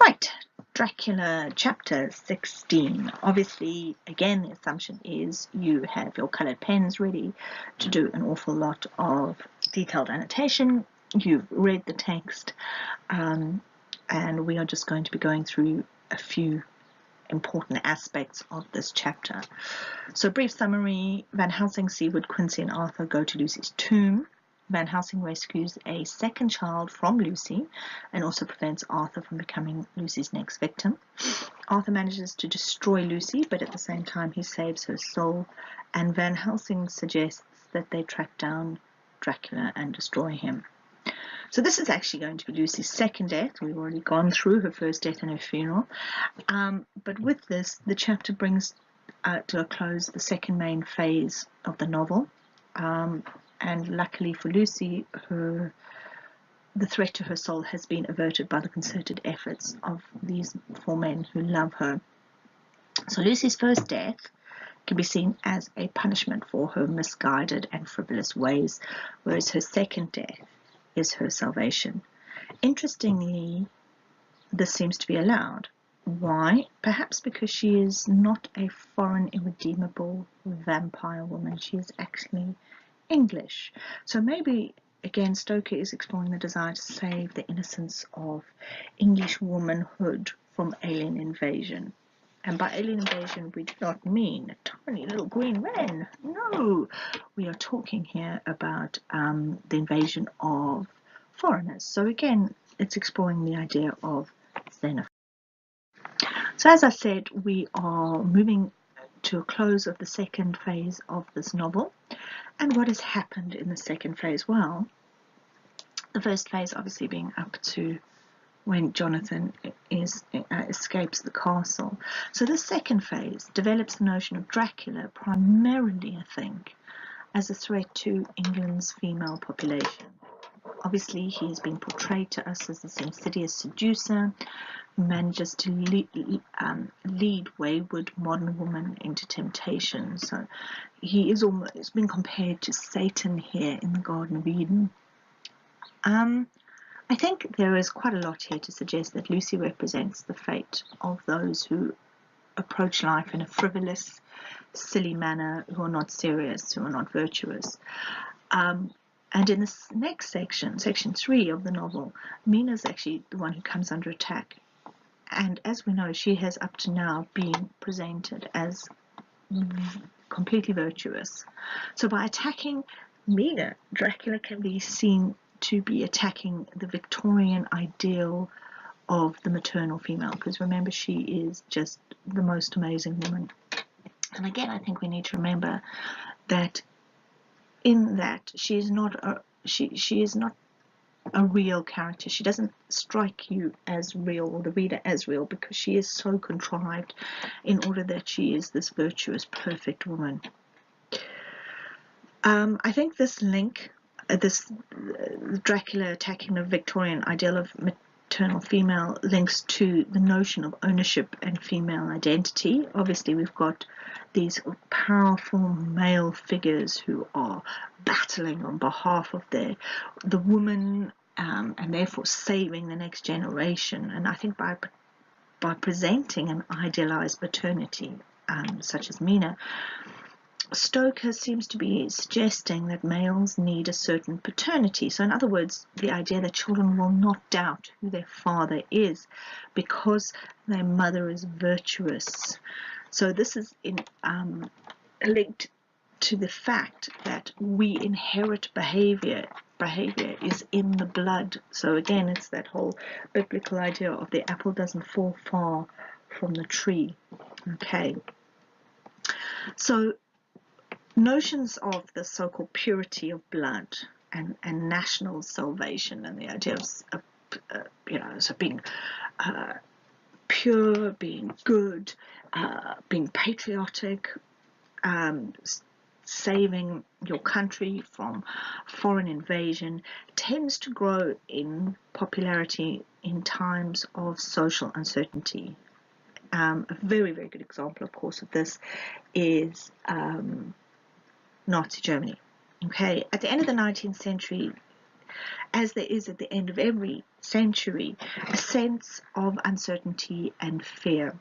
Right, Dracula Chapter 16. Obviously, again, the assumption is you have your coloured pens ready to do an awful lot of detailed annotation. You've read the text, and we are just going to be going through a few important aspects of this chapter. So, brief summary: Van Helsing, Seward, Quincy, and Arthur go to Lucy's tomb. Van Helsing rescues a second child from Lucy and also prevents Arthur from becoming Lucy's next victim. Arthur manages to destroy Lucy, but at the same time he saves her soul, and Van Helsing suggests that they track down Dracula and destroy him. So this is actually going to be Lucy's second death. We've already gone through her first death and her funeral. But with this, the chapter brings to a close the second main phase of the novel. And luckily for Lucy, the threat to her soul has been averted by the concerted efforts of these four men who love her. So Lucy's first death can be seen as a punishment for her misguided and frivolous ways, whereas her second death is her salvation. Interestingly, this seems to be allowed. Why? Perhaps because she is not a foreign, irredeemable vampire woman. She is actually English. So maybe, again, Stoker is exploring the desire to save the innocence of English womanhood from alien invasion. And by alien invasion, we do not mean tiny little green men. No, we are talking here about the invasion of foreigners. So again, it's exploring the idea of xenophobia. So as I said, we are moving to a close of the second phase of this novel. And what has happened in the second phase? Well, the first phase obviously being up to when Jonathan escapes the castle. So the second phase develops the notion of Dracula primarily, I think, as a threat to England's female population. Obviously, he has been portrayed to us as this insidious seducer who manages to lead wayward modern women into temptation. So he is almost been compared to Satan here in the Garden of Eden. I think there is quite a lot here to suggest that Lucy represents the fate of those who approach life in a frivolous, silly manner, who are not serious, who are not virtuous. And in this next section, section 3 of the novel, Mina is actually the one who comes under attack. And as we know, she has up to now been presented as completely virtuous. So by attacking Mina, Dracula can be seen to be attacking the Victorian ideal of the maternal female, because remember, she is just the most amazing woman. And again, I think we need to remember that in that she is not a real character. She doesn't strike you as real, or the reader as real, because she is so contrived in order that she is this virtuous, perfect woman. I think this link, Dracula attacking the Victorian ideal of maternal female, links to the notion of ownership and female identity. Obviously, we've got these powerful male figures who are battling on behalf of the woman, and therefore saving the next generation. And I think by presenting an idealized maternity, such as Mina, Stoker seems to be suggesting that males need a certain paternity. So in other words, the idea that children will not doubt who their father is because their mother is virtuous. So this is linked to the fact that we inherit behavior. Behavior is in the blood. So again, it's that whole biblical idea of the apple doesn't fall far from the tree. Okay. So notions of the so-called purity of blood and national salvation, and the idea of so being pure, being good, being patriotic, saving your country from foreign invasion, tends to grow in popularity in times of social uncertainty. A very, very good example, of course, of this is Nazi Germany. Okay, at the end of the 19th century, as there is at the end of every century, a sense of uncertainty and fear.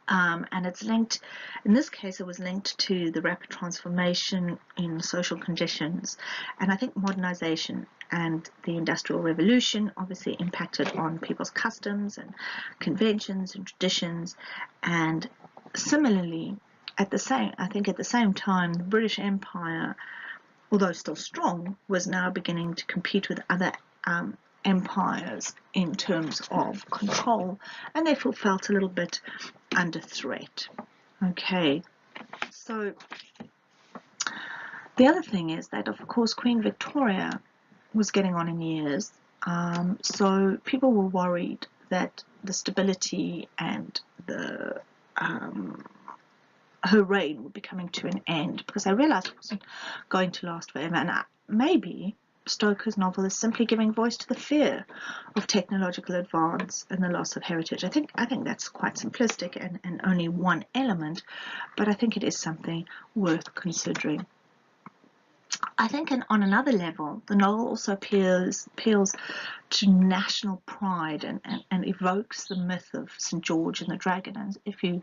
And it's linked, in this case, it was linked to the rapid transformation in social conditions. And I think modernization and the Industrial Revolution obviously impacted on people's customs and conventions and traditions. And similarly, at the same time, the British Empire, although still strong, was now beginning to compete with other empires in terms of control, and therefore felt a little bit under threat. Okay, so the other thing is that, of course, Queen Victoria was getting on in years, so people were worried that the stability and the her reign would be coming to an end, because I realized it wasn't going to last forever. And maybe Stoker's novel is simply giving voice to the fear of technological advance and the loss of heritage. I think that's quite simplistic and only one element, but I think it is something worth considering. I think on another level, the novel also appeals to national pride and evokes the myth of St. George and the Dragon. And if you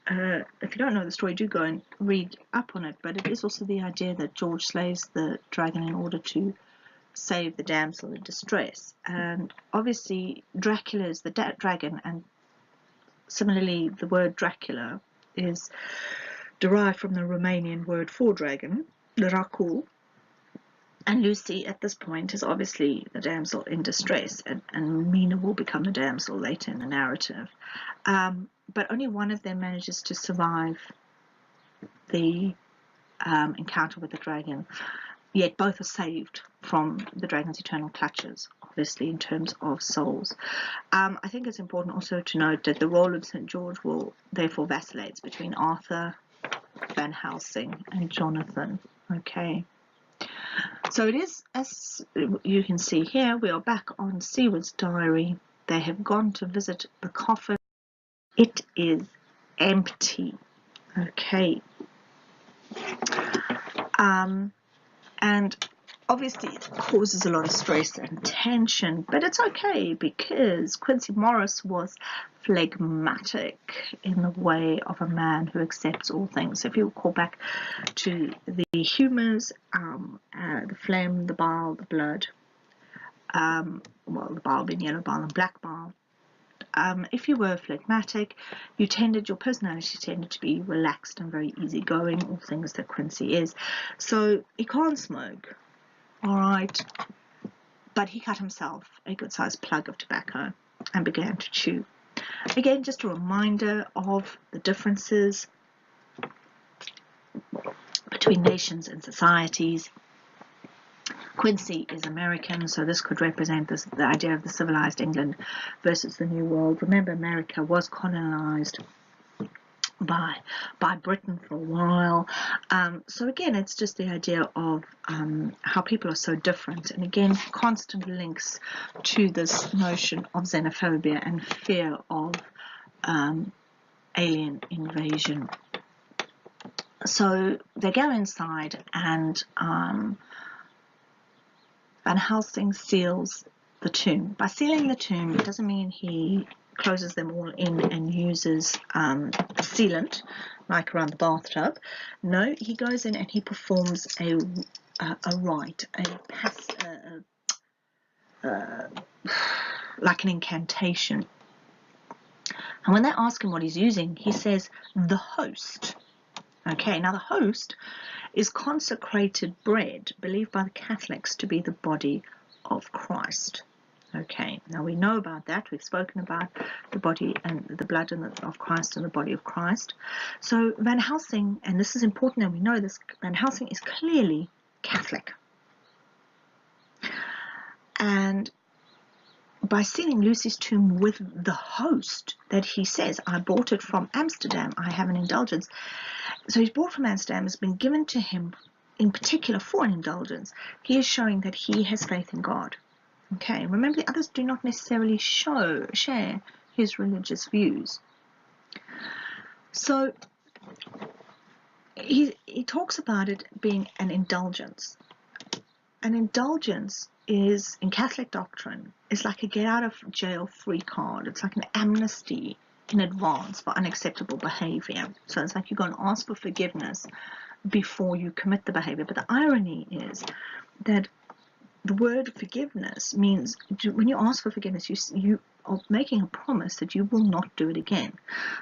don't know the story, do go and read up on it. But it is also the idea that George slays the dragon in order to save the damsel in distress. And obviously Dracula is the dragon, and similarly the word Dracula is derived from the Romanian word for dragon, Dracul. And Lucy at this point is obviously the damsel in distress, and Mina will become the damsel later in the narrative. But only one of them manages to survive the encounter with the dragon, yet both are saved from the dragon's eternal clutches, obviously, in terms of souls. I think it's important also to note that the role of St. George will therefore vacillates between Arthur, Van Helsing, and Jonathan. Okay. So it is, as you can see here, we are back on Seward's diary. They have gone to visit the coffin. It is empty. Okay. And obviously it causes a lot of stress and tension, but it's okay because Quincy Morris was phlegmatic in the way of a man who accepts all things. So if you recall back to the humours, the phlegm, the bile, the blood, well, the bile being yellow bile and black bile. If you were phlegmatic, your personality tended to be relaxed and very easygoing, all things that Quincy is. So he can't smoke, all right, but he cut himself a good-sized plug of tobacco and began to chew. Again, just a reminder of the differences between nations and societies. Quincy is American, so this could represent the idea of the civilized England versus the New World. Remember, America was colonized by Britain for a while. So again, it's just the idea of how people are so different. And again, constant links to this notion of xenophobia and fear of alien invasion. So they go inside, and Van Helsing seals the tomb. By sealing the tomb, it doesn't mean he closes them all in and uses a sealant like around the bathtub. No, he goes in and he performs a rite, like an incantation. And when they ask him what he's using, he says, the host. Okay, now the host is consecrated bread, believed by the Catholics to be the body of Christ. Okay, now we know about that. We've spoken about the body and the blood of Christ and the body of Christ. So Van Helsing, and this is important that we know this, Van Helsing is clearly Catholic. And by sealing Lucy's tomb with the host that he says, I bought it from Amsterdam, I have an indulgence. So he's bought from Amsterdam, has been given to him in particular for an indulgence. He is showing that he has faith in God. Okay, remember the others do not necessarily share his religious views. So he talks about it being an indulgence. An indulgence is, in Catholic doctrine, is like a get out of jail free card. It's like an amnesty in advance for unacceptable behavior. So it's like you go and ask for forgiveness before you commit the behavior. But the irony is that the word forgiveness means when you ask for forgiveness, you are making a promise that you will not do it again.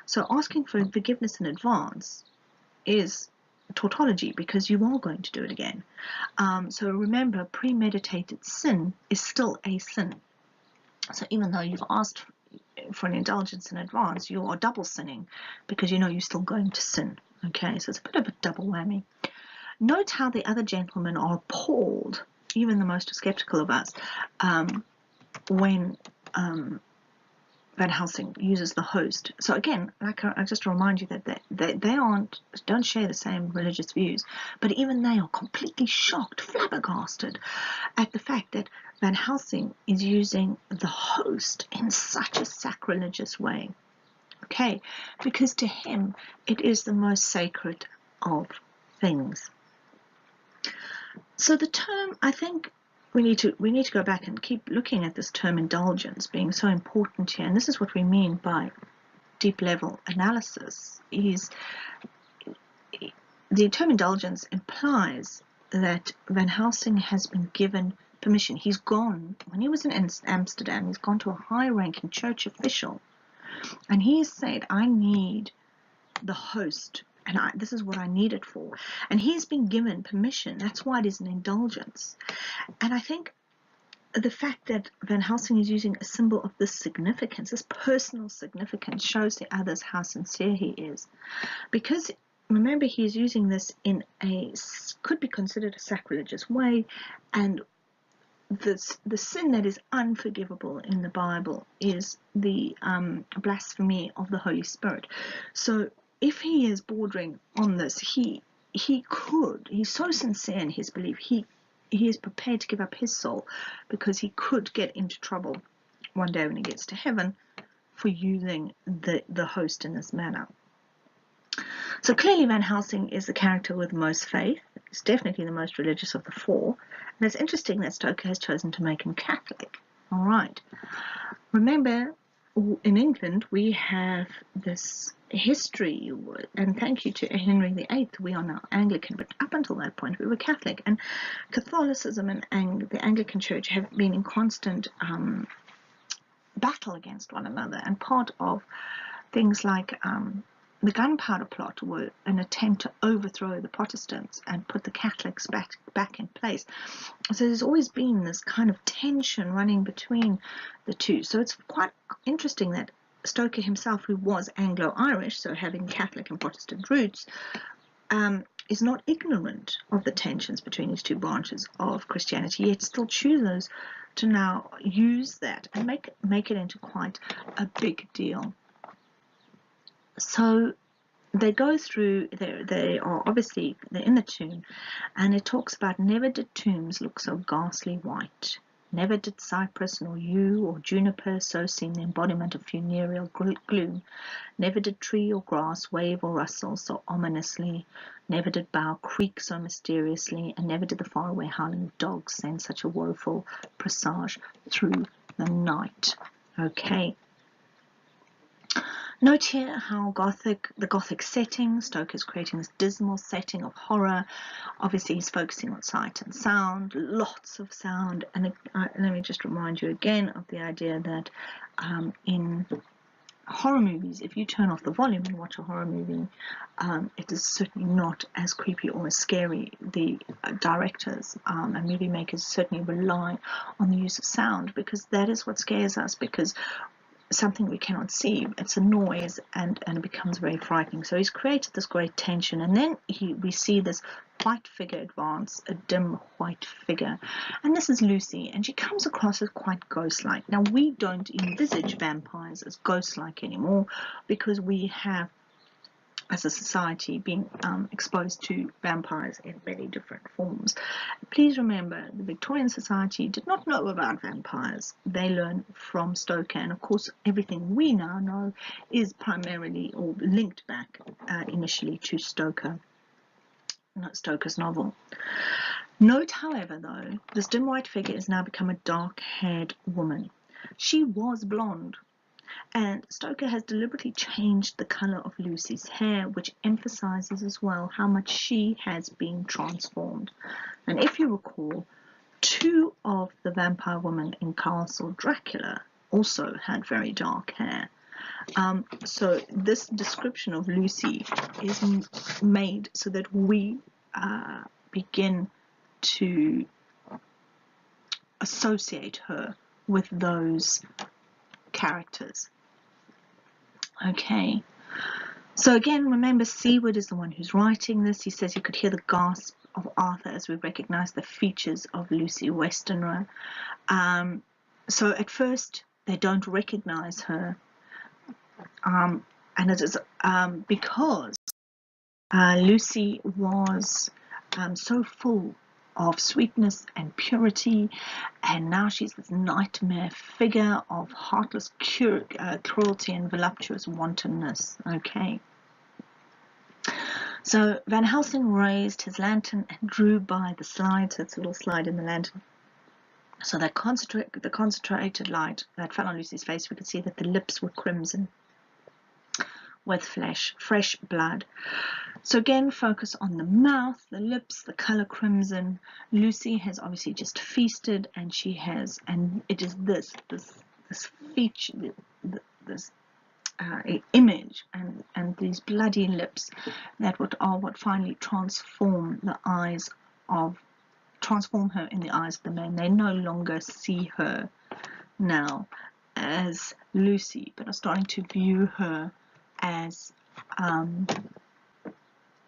So asking for forgiveness in advance is tautology, because you are going to do it again. So remember, premeditated sin is still a sin. So even though you've asked for an indulgence in advance, you are double sinning, because you know you're still going to sin. Okay, so it's a bit of a double whammy. Note how the other gentlemen are appalled, even the most skeptical of us, when Van Helsing uses the host. So again, like I just remind you that they don't share the same religious views, but even they are completely shocked, flabbergasted at the fact that Van Helsing is using the host in such a sacrilegious way. Okay, because to him it is the most sacred of things. So the term, I think we need to go back and keep looking at this term indulgence being so important here, and this is what we mean by deep level analysis. Is the term indulgence implies that Van Helsing has been given permission. He's gone, when he was in Amsterdam, he's gone to a high-ranking church official, and he has said, I need the host, and this is what I need it for. And he's been given permission. That's why it is an indulgence. And I think the fact that Van Helsing is using a symbol of this significance, this personal significance, shows the others how sincere he is. Because remember, he is using this in could be considered a sacrilegious way, and the sin that is unforgivable in the Bible is the blasphemy of the Holy Spirit. So if he is bordering on this, he's so sincere in his belief, he is prepared to give up his soul, because he could get into trouble one day when he gets to heaven for using the host in this manner. So clearly Van Helsing is the character with most faith. He's definitely the most religious of the four. And it's interesting that Stoker has chosen to make him Catholic. All right. Remember, in England, we have this history, and thank you to Henry VIII, we are now Anglican, but up until that point we were Catholic, and Catholicism and the Anglican Church have been in constant battle against one another, and part of things like the gunpowder plot were an attempt to overthrow the Protestants and put the Catholics back in place. So there's always been this kind of tension running between the two. So it's quite interesting that Stoker himself, who was Anglo-Irish, so having Catholic and Protestant roots, is not ignorant of the tensions between these two branches of Christianity, yet still chooses to now use that and make it into quite a big deal. So they go through, they are obviously, they're in the tomb, and it talks about, never did tombs look so ghastly white. Never did cypress nor yew or juniper so seem the embodiment of funereal gloom. Never did tree or grass wave or rustle so ominously. Never did bough creak so mysteriously, and never did the faraway howling of dogs send such a woeful presage through the night. Okay. Note here how the Gothic setting, Stoker's creating this dismal setting of horror. Obviously he's focusing on sight and sound, lots of sound, and let me just remind you again of the idea that in horror movies, if you turn off the volume and watch a horror movie, it is certainly not as creepy or as scary. The directors and movie makers certainly rely on the use of sound, because that is what scares us, because something we cannot see, it's a noise, and it becomes very frightening. So he's created this great tension, and then we see this white figure advance, a dim white figure, and this is Lucy, and she comes across as quite ghost-like. Now we don't envisage vampires as ghost-like anymore, because we have, as a society, been exposed to vampires in many different forms. Please remember, the Victorian society did not know about vampires. They learned from Stoker, and of course everything we now know is primarily or linked back initially to Stoker's novel. Note, however, though, this dim white figure has now become a dark-haired woman. She was blonde, and Stoker has deliberately changed the color of Lucy's hair, which emphasizes as well how much she has been transformed. And if you recall, two of the vampire women in Castle Dracula also had very dark hair. So this description of Lucy is made so that we begin to associate her with those characters. Okay, so again, remember, Seward is the one who's writing this. He says you could hear the gasp of Arthur as we recognize the features of Lucy Westenra. So at first they don't recognize her, and it is because Lucy was so full of sweetness and purity, and now she's this nightmare figure of heartless cruelty and voluptuous wantonness. Okay. So Van Helsing raised his lantern and drew by the slide, so it's a little slide in the lantern. So the concentrated light that fell on Lucy's face, we could see that the lips were crimson with fresh blood. So again, focus on the mouth, the lips, the color crimson. Lucy has obviously just feasted, and she has, and it is this feature, this image, and these bloody lips that are what finally transform her in the eyes of the men. They no longer see her now as Lucy, but are starting to view her as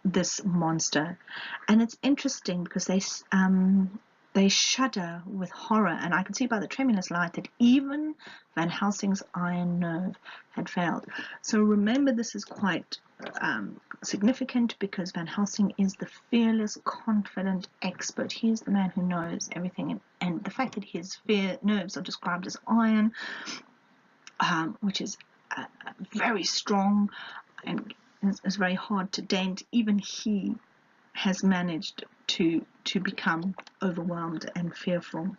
this monster. And it's interesting because they shudder with horror, and I can see by the tremulous light that even Van Helsing's iron nerve had failed. So remember, this is quite significant because Van Helsing is the fearless, confident expert. He is the man who knows everything, and the fact that his nerves are described as iron, which is very strong and is very hard to dent, even he has managed to become overwhelmed and fearful.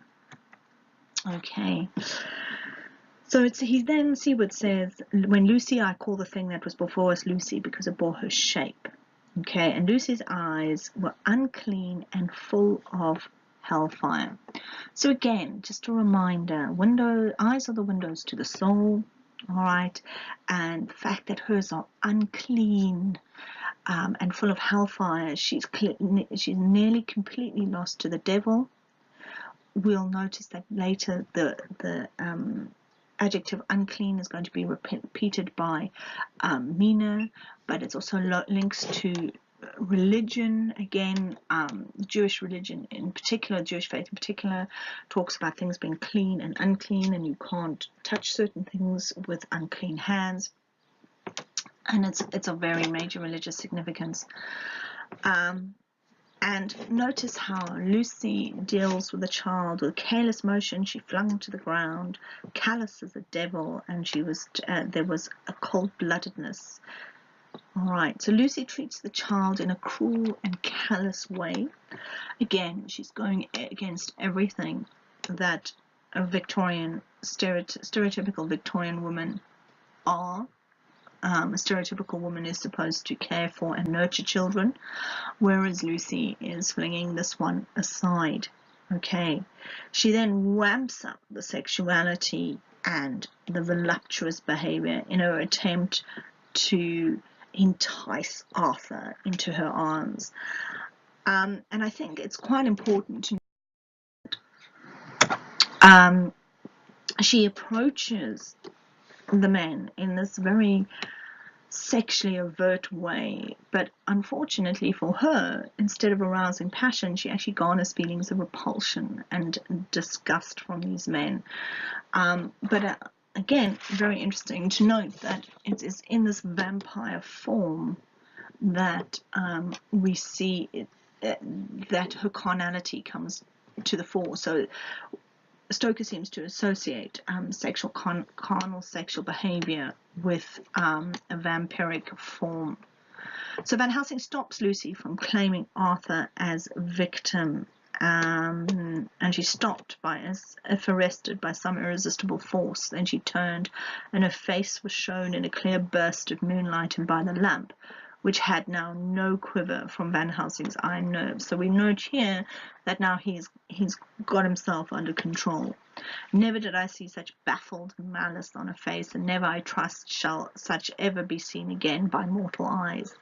Okay. So Seward says, when Lucy, I call the thing that was before us Lucy because it bore her shape. Okay, and Lucy's eyes were unclean and full of hellfire. So again, just a reminder, eyes are the windows to the soul, all right, and the fact that hers are unclean and full of hellfire, she's nearly completely lost to the devil. We'll notice that later the adjective unclean is going to be repeated by Mina, but it's also links to religion. Again, Jewish religion in particular, Jewish faith in particular, talks about things being clean and unclean, and you can't touch certain things with unclean hands, and it's a very major religious significance. And notice how Lucy deals with a child with a careless motion. She flung to the ground, callous as a devil, and there was a cold-bloodedness. All right, so Lucy treats the child in a cruel and callous way. Again, she's going against everything that a stereotypical Victorian woman are. A stereotypical woman is supposed to care for and nurture children, whereas Lucy is flinging this one aside. Okay, she then ramps up the sexuality and the voluptuous behavior in her attempt to entice Arthur into her arms. And I think it's quite important to note she approaches the men in this very sexually overt way, but unfortunately for her, instead of arousing passion, she actually garners feelings of repulsion and disgust from these men. But again, very interesting to note that it is in this vampire form that we see that her carnality comes to the fore. So Stoker seems to associate carnal sexual behavior with a vampiric form. So Van Helsing stops Lucy from claiming Arthur as victim, and she stopped as if arrested by some irresistible force. Then she turned, and her face was shown in a clear burst of moonlight and by the lamp, which had now no quiver from Van Helsing's iron nerves. So we note here that now he's got himself under control. Never did I see such baffled malice on a face, and never, I trust, shall such ever be seen again by mortal eyes.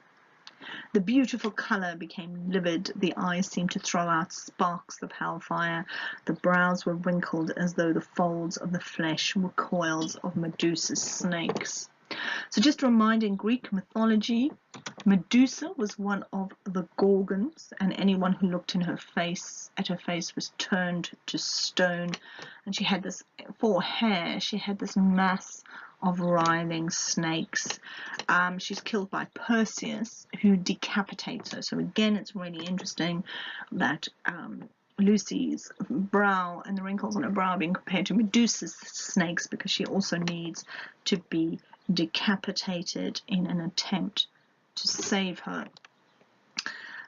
The beautiful colour became livid, the eyes seemed to throw out sparks of hellfire, the brows were wrinkled as though the folds of the flesh were coils of Medusa's snakes. So just a reminder, in Greek mythology, Medusa was one of the Gorgons, and anyone who looked at her face was turned to stone. And she had this, for hair, she had this mass of writhing snakes. She's killed by Perseus, who decapitates her. So again, it's really interesting that Lucy's brow and the wrinkles on her brow are being compared to Medusa's snakes, because she also needs to be decapitated in an attempt to save her.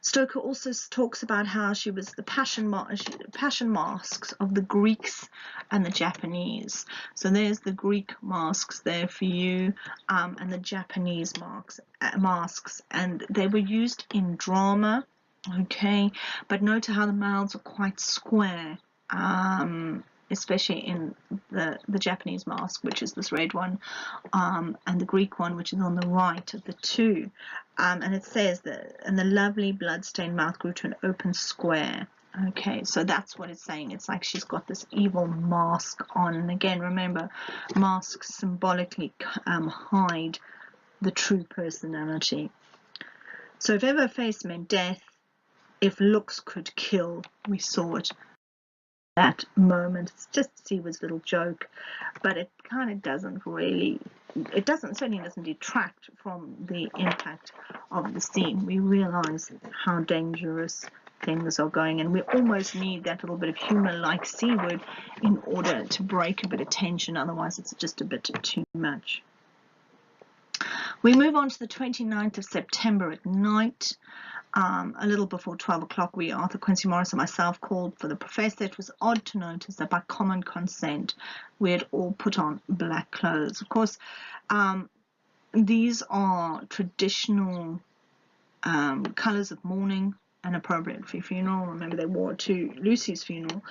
Stoker also talks about how she was the passion masks of the Greeks and the Japanese. So there's the Greek masks there for you, and the Japanese masks, and they were used in drama. Okay, but note how the mouths are quite square, especially in the Japanese mask, which is this red one, and the Greek one, which is on the right of the two. And it says that, and the lovely blood-stained mouth grew to an open square. Okay, so that's what it's saying. It's like she's got this evil mask on. And again, remember, masks symbolically hide the true personality. So if ever a face meant death, if looks could kill, we saw it that moment. It's just Seward's little joke, but it kind of doesn't really, certainly doesn't detract from the impact of the scene. We realize how dangerous things are going, and we almost need that little bit of humor like Seward in order to break a bit of tension, otherwise it's just a bit too much. We move on to the 29th of September at night. A little before 12 o'clock, Arthur Quincy Morris and myself, called for the professor. It was odd to notice that by common consent we had all put on black clothes. Of course, these are traditional colours of mourning and appropriate for your funeral. Remember, they wore it to Lucy's funeral.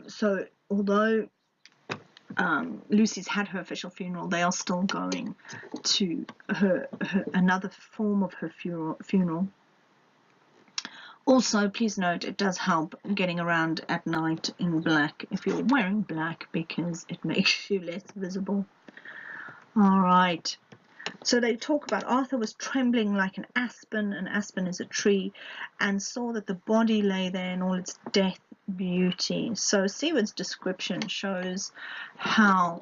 So although Lucy's had her official funeral, they are still going to her another form of her funeral. Also, please note, it does help getting around at night in black if you're wearing black, because it makes you less visible. All right. So they talk about Arthur was trembling like an aspen is a tree, and saw that the body lay there in all its death beauty. So Seward's description shows how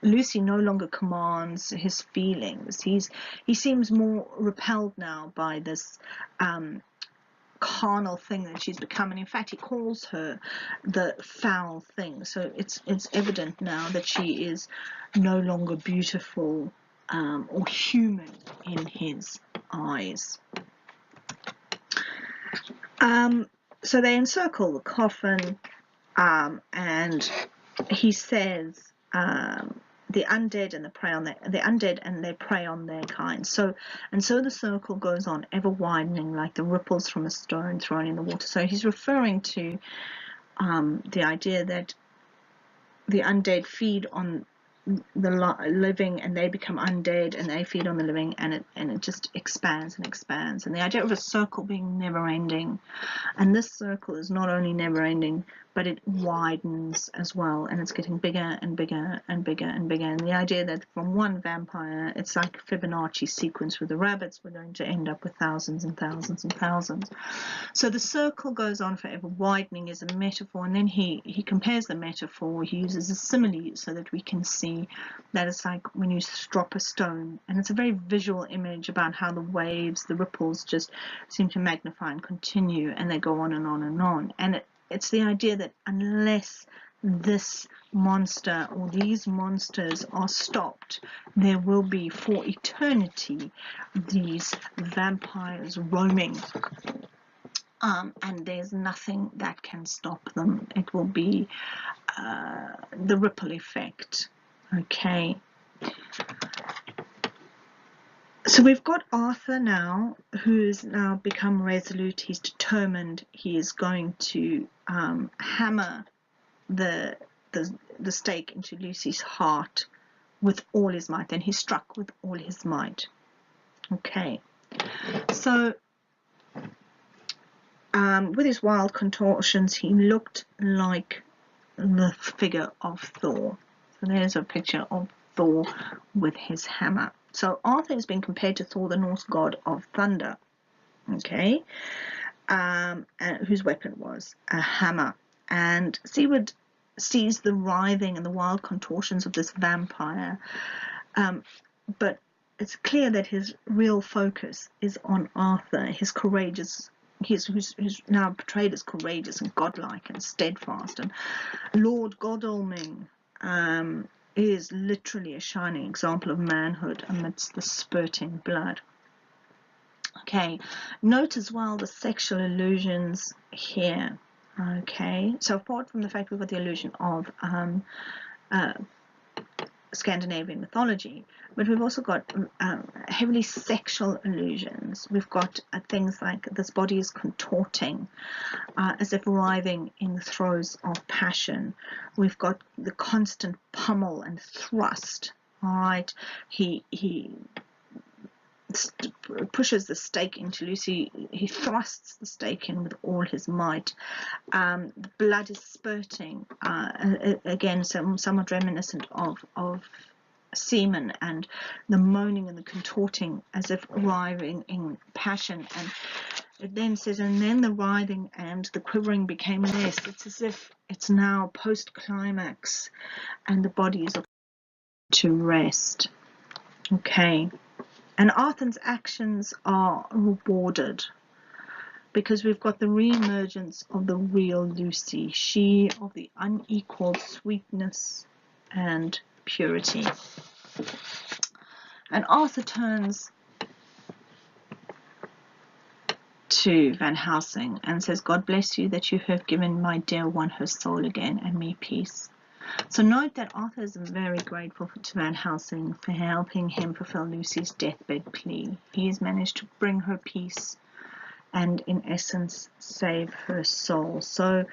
Lucy no longer commands his feelings. He seems more repelled now by this carnal thing that she's become, and in fact he calls her the foul thing. So it's evident now that she is no longer beautiful or human in his eyes. So they encircle the coffin, and he says, the undead and they prey on their kind. So the circle goes on, ever widening like the ripples from a stone thrown in the water. So he's referring to the idea that the undead feed on the living, and they become undead, and they feed on the living, and it just expands and expands. And the idea of a circle being never ending, and this circle is not only never ending, but it widens as well, and it's getting bigger and bigger and bigger and bigger. And the idea that from one vampire, it's like Fibonacci sequence with the rabbits, we're going to end up with thousands and thousands and thousands. So the circle goes on forever widening is a metaphor, and then he compares the metaphor, he uses a simile so that we can see that it's like when you drop a stone, and it's a very visual image about how the waves, the ripples just seem to magnify and continue, and they go on and on and on. And it's the idea that unless this monster or these monsters are stopped, there will be for eternity these vampires roaming. and there's nothing that can stop them. It will be the ripple effect. Okay. So we've got Arthur now, who's now become resolute. He's determined. He is going to hammer the stake into Lucy's heart with all his might. And he struck with all his might. Okay. So with his wild contortions, he looked like the figure of Thor. So there's a picture of Thor with his hammer. So Arthur has been compared to Thor, the Norse god of thunder, okay, whose weapon was a hammer. And Sigurd sees the writhing and the wild contortions of this vampire, but it's clear that his real focus is on Arthur, his courageous, who's now portrayed as courageous and godlike and steadfast. And Lord Godalming is literally a shining example of manhood amidst the spurting blood. Okay, note as well the sexual allusions here. Okay, so apart from the fact we've got the allusion of Scandinavian mythology, but we've also got heavily sexual allusions. We've got things like this body is contorting as if writhing in the throes of passion. We've got the constant pummel and thrust. All right, he pushes the stake into Lucy. He thrusts the stake in with all his might. The blood is spurting, again, somewhat reminiscent of semen, and the moaning and the contorting as if writhing in passion. And it then says, and then the writhing and the quivering became less. It's as if it's now post-climax and the body is to rest. Okay. And Arthur's actions are rewarded because we've got the re-emergence of the real Lucy, she of the unequaled sweetness and purity. And Arthur turns to Van Helsing and says, God bless you that you have given my dear one her soul again and me peace. So note that Arthur is very grateful to Van Helsing for helping him fulfill Lucy's deathbed plea. He has managed to bring her peace and, in essence, save her soul. So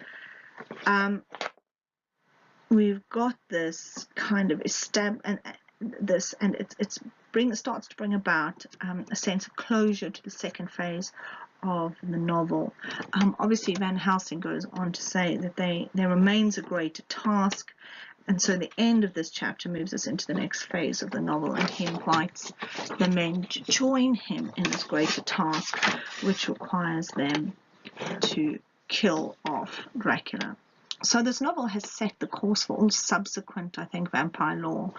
we've got this kind of it starts to bring about a sense of closure to the second phase of the novel. Obviously, Van Helsing goes on to say that there remains a greater task, and so the end of this chapter moves us into the next phase of the novel, and he invites the men to join him in this greater task, which requires them to kill off Dracula. So this novel has set the course for all subsequent, I think, vampire lore.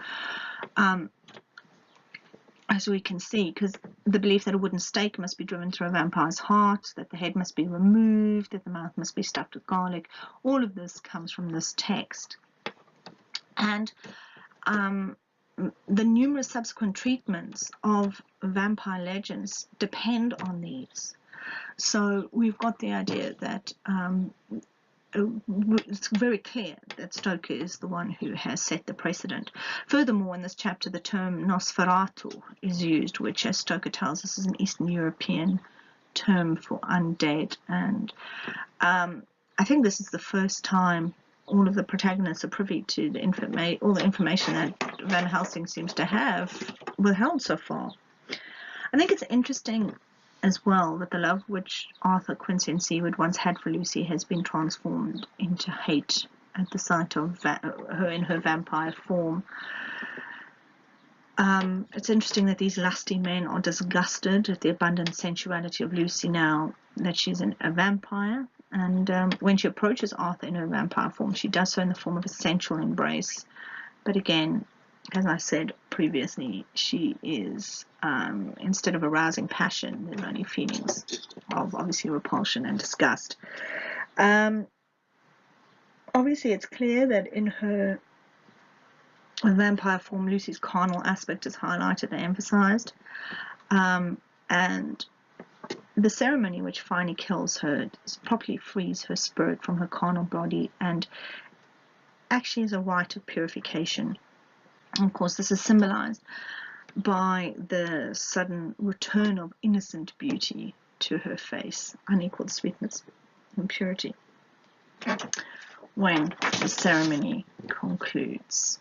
As we can see, because the belief that a wooden stake must be driven through a vampire's heart, that the head must be removed, that the mouth must be stuffed with garlic, all of this comes from this text. And the numerous subsequent treatments of vampire legends depend on these. So we've got the idea that it's very clear that Stoker is the one who has set the precedent. Furthermore, in this chapter, the term Nosferatu is used, which, as Stoker tells us, is an Eastern European term for undead. And I think this is the first time all of the protagonists are privy to all the information that Van Helsing seems to have withheld so far. I think it's interesting as well that the love which Arthur, Quincy and Sigurd once had for Lucy has been transformed into hate at the sight of her in her vampire form. It's interesting that these lusty men are disgusted at the abundant sensuality of Lucy now that she's a vampire, and when she approaches Arthur in her vampire form, she does so in the form of a sensual embrace. But again, as I said previously, she is, instead of arousing passion, there's only feelings of obviously repulsion and disgust. Obviously, it's clear that in her vampire form, Lucy's carnal aspect is highlighted and emphasized. And the ceremony which finally kills her properly frees her spirit from her carnal body and actually is a rite of purification. And of course, this is symbolized by the sudden return of innocent beauty to her face, unequaled sweetness and purity, when the ceremony concludes.